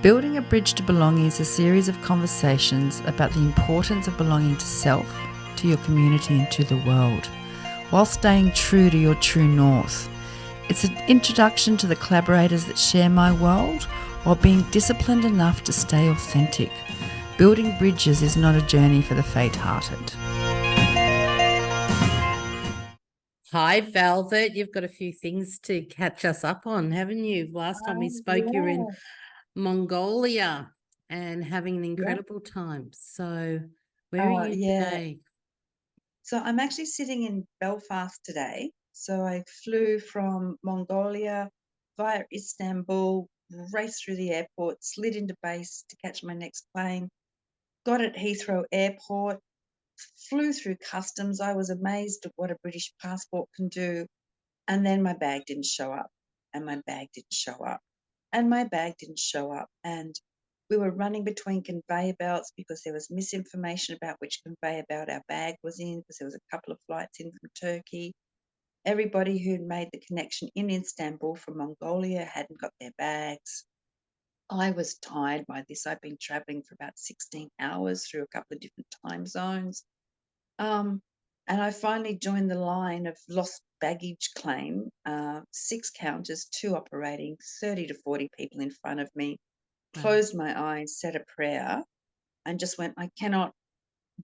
Building a Bridge to Belonging is a series of conversations about the importance of belonging to self, to your community and to the world, while staying true to your true north. It's an introduction to the collaborators that share my world while being disciplined enough to stay authentic. Building bridges is not a journey for the faint-hearted. Hi, Velvet. You've got a few things to catch us up on, haven't you? Last time we spoke, you were in Mongolia and having an incredible time. So where are you today? So I'm actually sitting in Belfast today. So I flew from Mongolia via Istanbul, raced through the airport, slid into base to catch my next plane, got at Heathrow Airport, flew through customs. I was amazed at what a British passport can do. And then my bag didn't show up, and my bag didn't show up, and my bag didn't show up. And we were running between conveyor belts because there was misinformation about which conveyor belt our bag was in, because there was a couple of flights in from Turkey. Everybody who'd made the connection in Istanbul from Mongolia hadn't got their bags. I was tired by this. I'd been traveling for about 16 hours through a couple of different time zones. And I finally joined the line of lost baggage claim, 6 counters, 2 operating, 30 to 40 people in front of me, closed my eyes, said a prayer, and just went, I cannot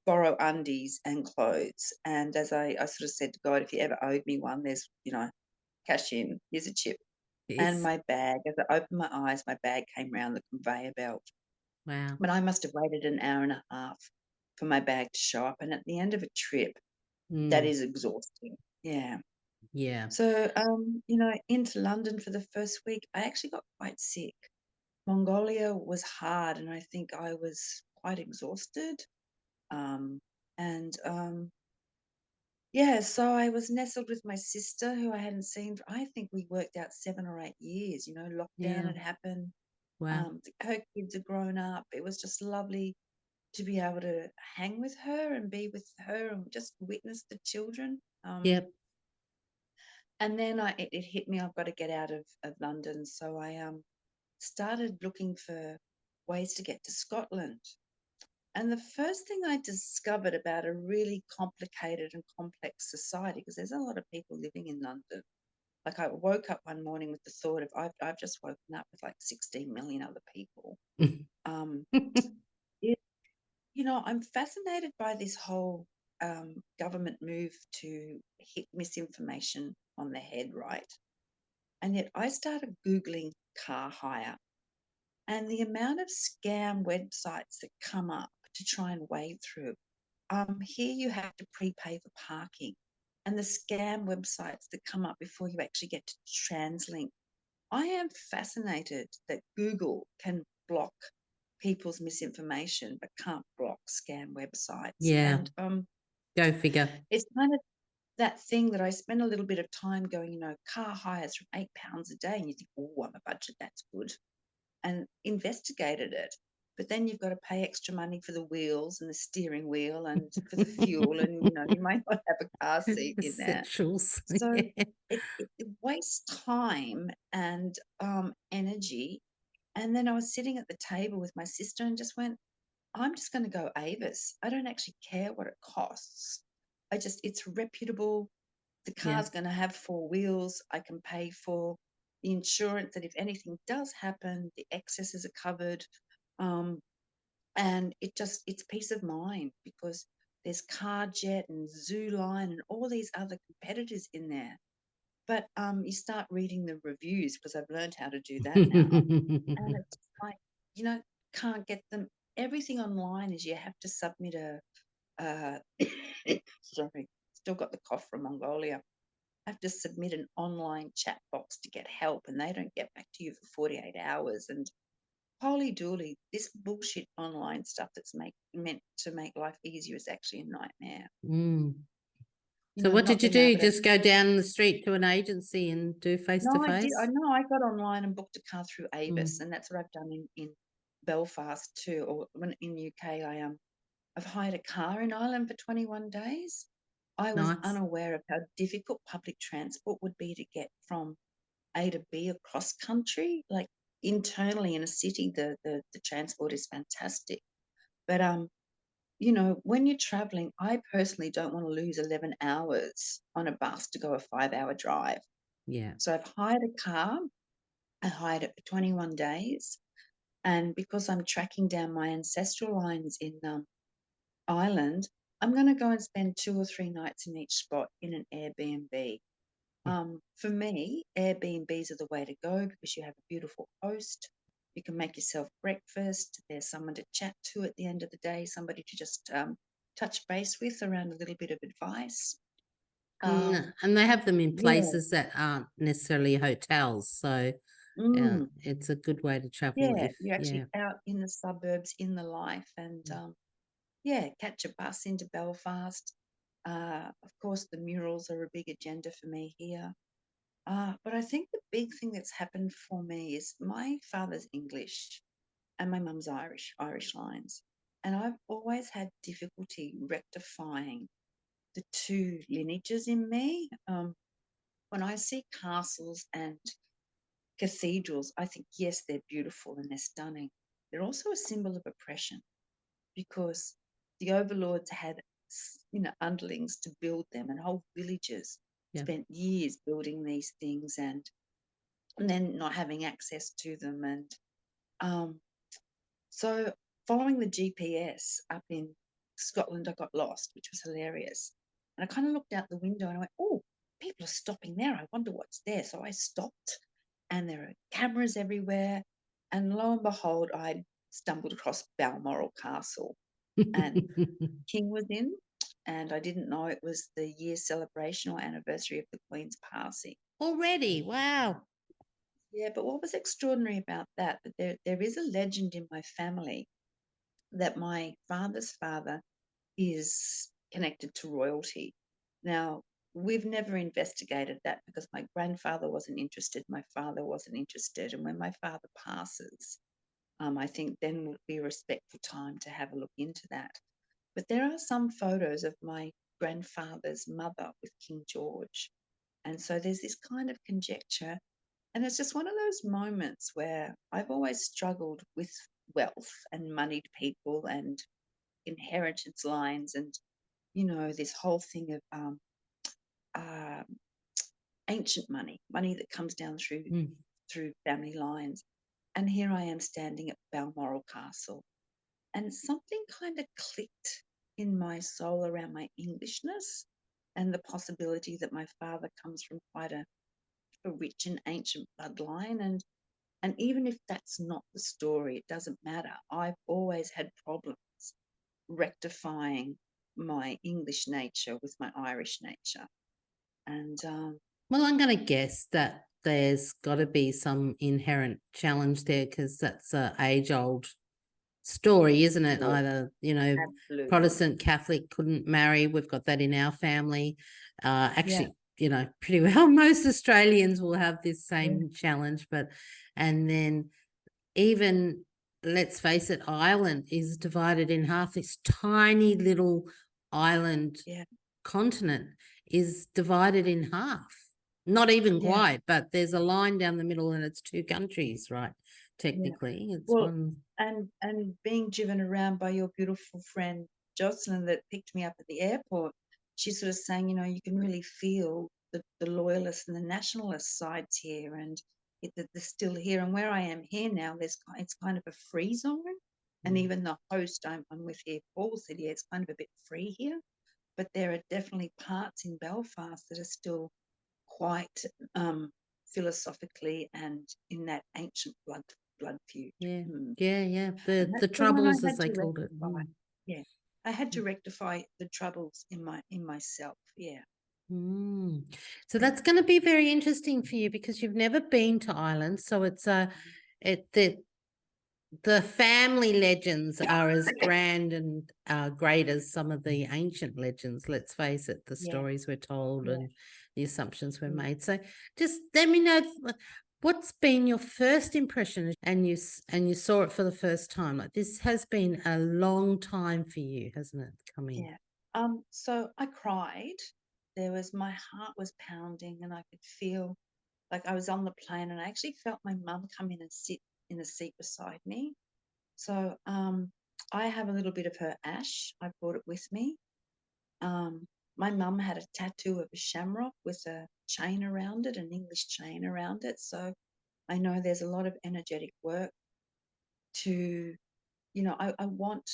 borrow undies and clothes. And as I sort of said to God, if you ever owed me one, there's, cash in, here's a chip. Yes. And my bag, as I opened my eyes, my bag came round the conveyor belt. Wow. But I must have waited an hour and a half for my bag to show up. And at the end of a trip, that is exhausting. Yeah. Yeah. So, into London for the first week, I actually got quite sick. Mongolia was hard, and I think I was quite exhausted. So I was nestled with my sister, who I hadn't seen for, I think we worked out 7 or 8 years. Lockdown had happened. Wow. Her kids are grown up. It was just lovely to be able to hang with her and be with her and just witness the children. Yep. And then it hit me, I've got to get out of London. So I started looking for ways to get to Scotland. And the first thing I discovered about a really complicated and complex society, because there's a lot of people living in London. Like, I woke up one morning with the thought of, I've just woken up with like 16 million other people. I'm fascinated by this whole government move to hit misinformation on the head, right? And yet I started Googling car hire, and the amount of scam websites that come up to try and wade through. Here you have to prepay for parking, and the scam websites that come up before you actually get to TransLink. I am fascinated that Google can block people's misinformation but can't block scam websites. Yeah. And go figure. It's kind of that thing that I spend a little bit of time going, car hires from £8 a day, and you think, oh, I'm a budget, that's good, and investigated it. But then you've got to pay extra money for the wheels and the steering wheel and for the fuel, and you might not have a car seat in that. Essentials. So it wastes time and energy. And then I was sitting at the table with my sister and just went, I'm just going to go Avis. I don't actually care what it costs. It's reputable. The car's going to have 4 wheels. I can pay for the insurance that if anything does happen, the excesses are covered. And it's peace of mind, because there's CarJet and Zooline and all these other competitors in there. But you start reading the reviews, because I've learned how to do that now. And it's like, can't get them. Everything online is you have to submit sorry, still got the cough from Mongolia. Have to submit an online chat box to get help, and they don't get back to you for 48 hours. And holy dooly, this bullshit online stuff that's meant to make life easier is actually a nightmare. So what did you do? Just go down the street to an agency and do face-to-face? No, I got online and booked a car through Avis, and that's what I've done in Belfast too. Or when in UK, I've hired a car in Ireland for 21 days. I was unaware of how difficult public transport would be to get from A to B across country. Like, internally in a city, the transport is fantastic. But you know, when you're traveling, I personally don't want to lose 11 hours on a bus to go a 5-hour drive. Yeah. So I've hired a car. I hired it for 21 days. And because I'm tracking down my ancestral lines in Ireland, I'm going to go and spend 2 or 3 nights in each spot in an Airbnb. Yeah. For me, Airbnbs are the way to go because you have a beautiful host. You can make yourself breakfast. There's someone to chat to at the end of the day, somebody to just touch base with around a little bit of advice. And they have them in Yeah. places that aren't necessarily hotels. So Mm, it's a good way to travel yeah, if, you're actually out in the suburbs, in the life, and yeah, catch a bus into Belfast. Of course, the murals are a big agenda for me here. But I think the big thing that's happened for me is my father's English and my mum's Irish lines. And I've always had difficulty rectifying the two lineages in me. When I see castles and cathedrals, I think, yes, they're beautiful and they're stunning. They're also a symbol of oppression because the overlords had, you know, underlings to build them, and whole villages spent years building these things and then not having access to them. And so following the GPS up in Scotland, I got lost, which was hilarious. And I kind of looked out the window and I went, oh, people are stopping there. I wonder what's there. So I stopped and there are cameras everywhere. And lo and behold, I stumbled across Balmoral Castle and King was in. And I didn't know it was the year celebration or anniversary of the Queen's passing. Already, wow. Yeah, but what was extraordinary about that there is a legend in my family that my father's father is connected to royalty. Now, we've never investigated that because my grandfather wasn't interested, my father wasn't interested, and when my father passes, I think then would be a respectful time to have a look into that. But there are some photos of my grandfather's mother with King George, and so there's this kind of conjecture. And it's just one of those moments where I've always struggled with wealth and moneyed people and inheritance lines and, you know, this whole thing of uh, ancient money that comes down through family lines. And here I am standing at Balmoral Castle, and something kind of clicked in my soul around my Englishness and the possibility that my father comes from quite a rich and ancient bloodline. And even if that's not the story, it doesn't matter. I've always had problems rectifying my English nature with my Irish nature. And Well, I'm going to guess that there's got to be some inherent challenge there because that's an age-old story, isn't it? yeah, Either, you know, absolutely. Protestant, Catholic couldn't marry. We've got that in our family. Actually, you know, pretty well most Australians will have this same challenge. And then even, let's face it, Ireland is divided in half. This tiny little island continent is divided in half. Not even quite, but there's a line down the middle and it's two countries, right? Technically, it's well, one. And being driven around by your beautiful friend Jocelyn that picked me up at the airport, she's sort of saying, you know, you can really feel the loyalist and the nationalist sides here, and they're still here. And where I am here now, it's kind of a free zone, and even the host I'm with here, Paul, said, yeah, it's kind of a bit free here, but there are definitely parts in Belfast that are still quite philosophically and in that ancient blood feud. Yeah, Mm. yeah. And The that's the one I troubles, as had they to called it. rectify. Yeah, I had to rectify the troubles in myself. Yeah. So that's going to be very interesting for you because you've never been to Ireland. So it's the family legends are as grand and great as some of the ancient legends. Let's face it, the stories were told and the assumptions were made. So just let me know what's been your first impression, and you saw it for the first time. Like, this has been a long time for you, hasn't it? Coming. Yeah. So I cried. My heart was pounding, and I could feel like I was on the plane, and I actually felt my mum come in and sit in the seat beside me. So I have a little bit of her ash. I brought it with me. My mum had a tattoo of a shamrock with a chain around it, an English chain around it. So I know there's a lot of energetic work to, I want,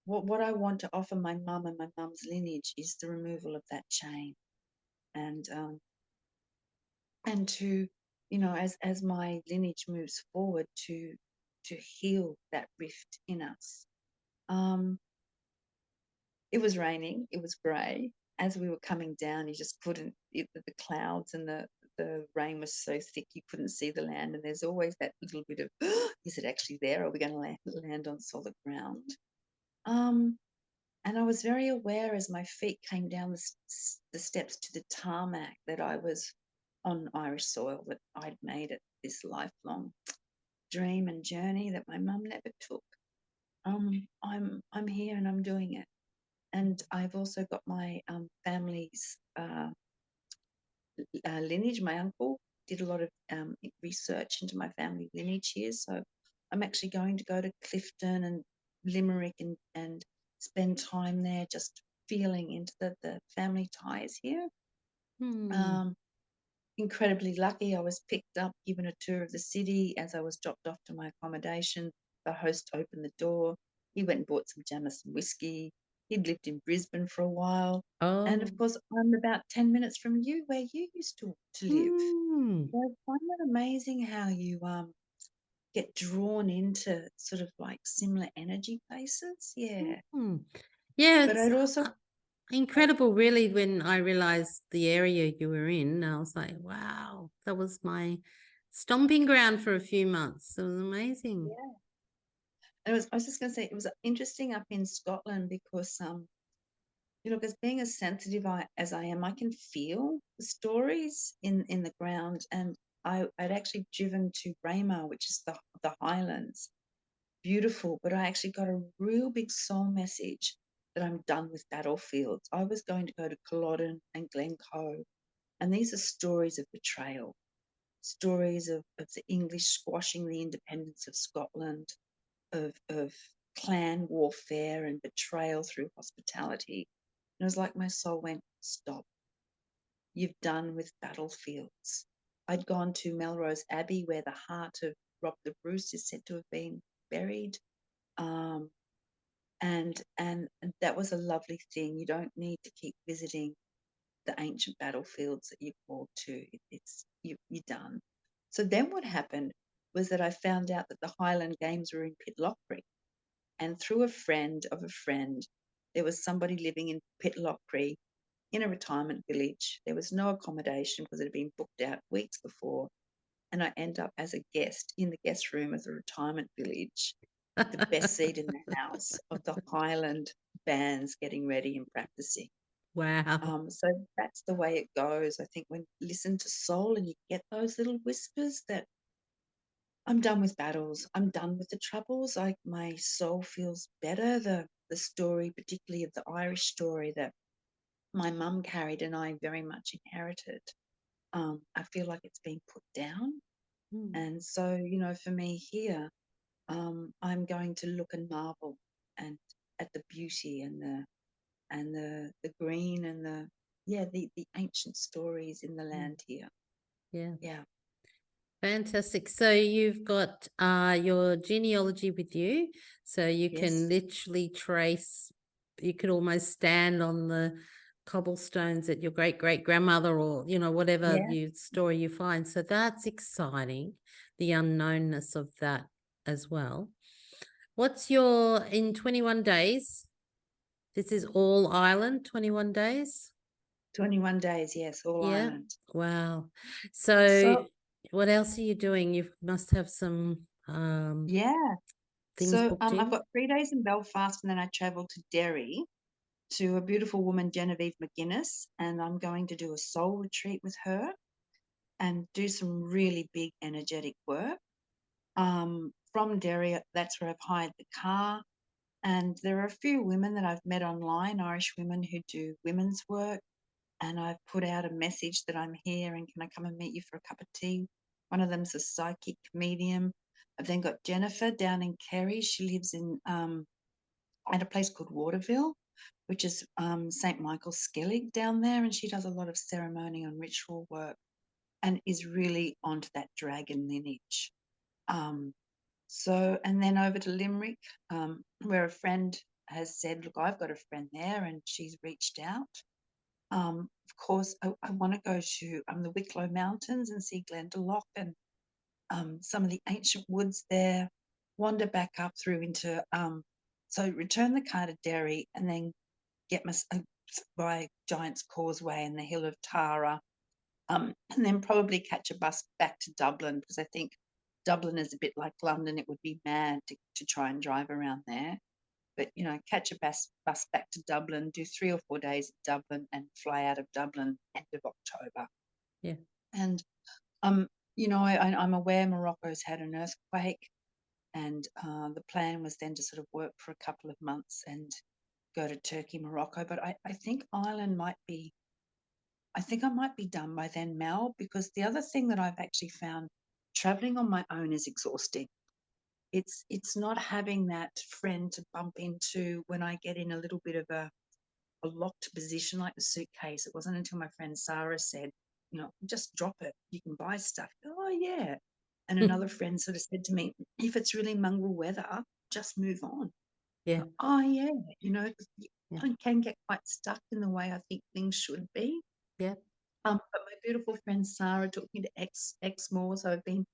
what I want to offer my mum and my mum's lineage is the removal of that chain. And to, as my lineage moves forward, to heal that rift in us. It was raining, it was grey. As we were coming down, you just couldn't, the clouds and the rain was so thick you couldn't see the land. And there's always that little bit of, is it actually there? Are we going to land on solid ground? And I was very aware as my feet came down the steps to the tarmac that I was on Irish soil, that I'd made it this lifelong dream and journey that my mum never took. I'm here and I'm doing it. And I've also got my family's lineage. My uncle did a lot of research into my family lineage here. So I'm actually going to go to Clifton and Limerick and spend time there, just feeling into the family ties here. Incredibly lucky. I was picked up, given a tour of the city. As I was dropped off to my accommodation, the host opened the door. He went and bought some Jameson whiskey. He'd lived in Brisbane for a while. And of course, I'm about 10 minutes from you, where you used to live. So I find it amazing how you get drawn into sort of like similar energy places. Yeah. Yeah, But it's I'd also incredible, really, when I realized the area you were in. I was like, wow, that was my stomping ground for a few months. It was amazing. Yeah. I was just going to say, it was interesting up in Scotland because, because being as sensitive as I am, I can feel the stories in the ground. And I'd actually driven to Braemar, which is the Highlands. Beautiful, but I actually got a real big soul message that I'm done with battlefields. I was going to go to Culloden and Glencoe, and these are stories of betrayal, stories of the English squashing the independence of Scotland, of clan warfare and betrayal through hospitality. And it was like my soul went, stop. You've done with battlefields. I'd gone to Melrose Abbey, where the heart of Rob the Bruce is said to have been buried. And that was a lovely thing. You don't need to keep visiting the ancient battlefields that you've called to. You're done. So then what happened was that I found out that the Highland Games were in Pitlochry. And through a friend of a friend, there was somebody living in Pitlochry in a retirement village. There was no accommodation because it had been booked out weeks before. And I end up as a guest in the guest room of the retirement village, the best seat in the house, of the Highland bands getting ready and practicing. Wow. So that's the way it goes. I think when you listen to soul and you get those little whispers that I'm done with battles, I'm done with the troubles, my soul feels better. The story, particularly of the Irish story that my mum carried and I very much inherited, I feel like it's been put down. And so, for me here, I'm going to look and marvel and at the beauty and the green and the ancient stories in the land here. Yeah. Yeah. Fantastic. So you've got your genealogy with you, so you can Yes. literally trace, you could almost stand on the cobblestones at your great-great-grandmother, or, whatever Yeah. story you find. So that's exciting, the unknownness of that as well. What's in 21 days? This is all Ireland, 21 days? 21 days, yes, all Yeah. Ireland. Wow. So what else are you doing? You must have some Yeah. things So booked I've in. got 3 days in Belfast, and then I travel to Derry to a beautiful woman, Genevieve McGuinness, and I'm going to do a soul retreat with her and do some really big energetic work. From Derry, that's where I've hired the car. And there are a few women that I've met online, Irish women who do women's work. And I've put out a message that I'm here and can I come and meet you for a cup of tea? One of them's a psychic medium, I've then got Jennifer down in Kerry. She lives in at a place called Waterville, which is St. Michael Skellig down there, and she does a lot of ceremonial and ritual work and is really onto that dragon lineage. And then over to Limerick, where a friend has said, look, I've got a friend there, and she's reached out. Of course, I want to go to the Wicklow Mountains and see Glendalough and some of the ancient woods there, wander back up through into, so return the car to Derry and then get by Giant's Causeway and the Hill of Tara, and then probably catch a bus back to Dublin, because I think Dublin is a bit like London. It would be mad to try and drive around there. But, catch a bus back to Dublin, do 3 or 4 days in Dublin and fly out of Dublin end of October. Yeah. And, I'm aware Morocco's had an earthquake, and the plan was then to sort of work for a couple of months and go to Turkey, Morocco. But I think Ireland might be, I think I might be done by then, Mel, because the other thing that I've actually found, traveling on my own is exhausting. It's not having that friend to bump into when I get in a little bit of a locked position like the suitcase. It wasn't until my friend Sarah said, just drop it. You can buy stuff. Oh, yeah. And another friend sort of said to me, if it's really mongrel weather, just move on. Yeah. Oh, yeah. Yeah. I can get quite stuck in the way I think things should be. Yeah. But my beautiful friend Sarah took me to Exmoor. So I've been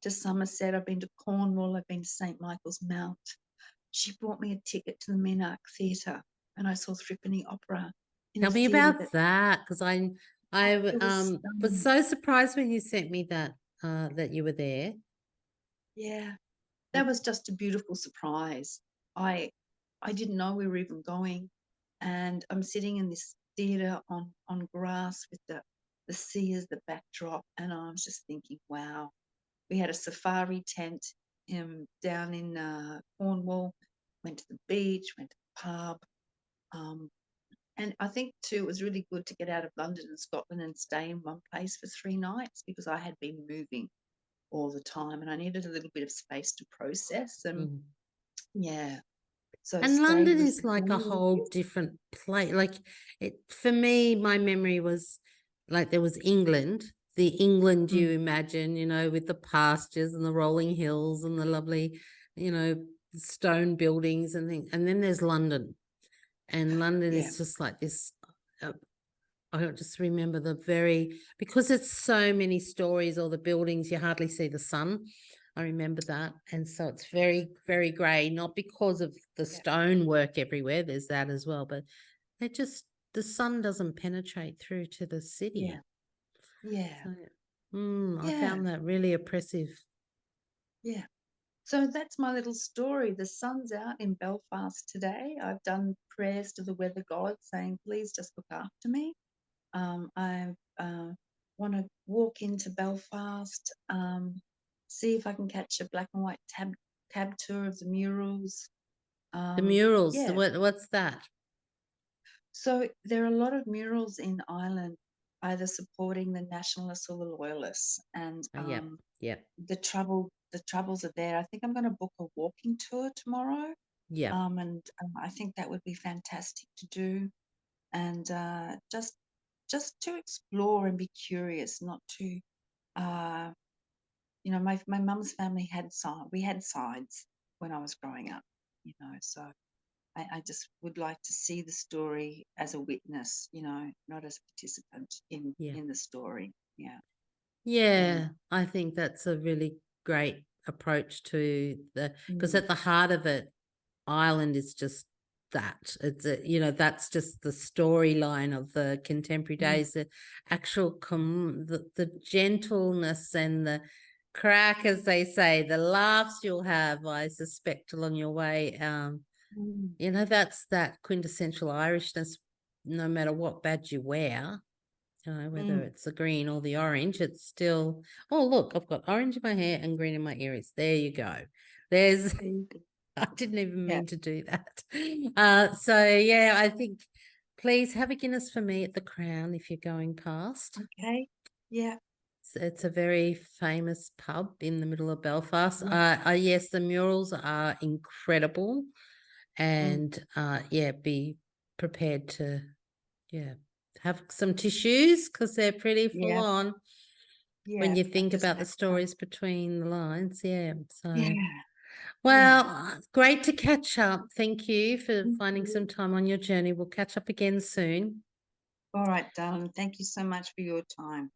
to Somerset, I've been to Cornwall, I've been to St. Michael's Mount. She bought me a ticket to the Menarche Theatre, and I saw Threepenny Opera in Tell a me theatre about that, because I it was was so surprised when you sent me that that you were there. yeah, that was just a beautiful surprise. I didn't know we were even going, and I'm sitting in this theatre on grass with the sea as the backdrop, and I was just thinking, wow. We had a safari tent down in Cornwall, went to the beach, went to the pub. And I think, too, it was really good to get out of London and Scotland and stay in one place for 3 nights, because I had been moving all the time and I needed a little bit of space to process. And yeah, so And stayed London with is like a some whole different place. Like for me, my memory was like there was England, the England you imagine, with the pastures and the rolling hills and the lovely, stone buildings and things. And then there's London, and London is just like this. I don't just remember because it's so many stories, all the buildings, you hardly see the sun. I remember that. And so it's very, very grey, not because of the stonework everywhere, there's that as well, but the sun doesn't penetrate through to the city. Yeah. So, I found that really oppressive. Yeah. So that's my little story. The sun's out in Belfast today. I've done prayers to the weather god saying, please just look after me. I want to walk into Belfast, see if I can catch a black and white cab tour of the murals. The murals, yeah. what's that? So there are a lot of murals in Ireland, either supporting the nationalists or the loyalists, and the troubles are there. I think I'm going to book a walking tour tomorrow. Yeah. And I think that would be fantastic to do, and just to explore and be curious, not to, my mum's family we had sides when I was growing up, so I just would like to see the story as a witness, not as a participant in the story. Yeah, I think that's a really great approach to because at the heart of it, Ireland is just that. It's that's just the storyline of the contemporary days. The actual the gentleness and the crack, as they say, the laughs you'll have, I suspect, along your way. That's that quintessential Irishness. No matter what badge you wear, whether it's the green or the orange, it's still, oh, look, I've got orange in my hair and green in my ears. There you go. I didn't even mean to do that. So, yeah, I think please have a Guinness for me at the Crown if you're going past. Okay. Yeah. It's a very famous pub in the middle of Belfast. Yes, the murals are incredible, and yeah, be prepared to have some tissues because they're pretty full Yeah. on Yeah. when you I've think just about the had some. stories between the lines. Yeah. So Yeah. well, great to catch up. Thank you for Thank finding you. some time on your journey. We'll catch up again soon. All right, darling. Thank you so much for your time.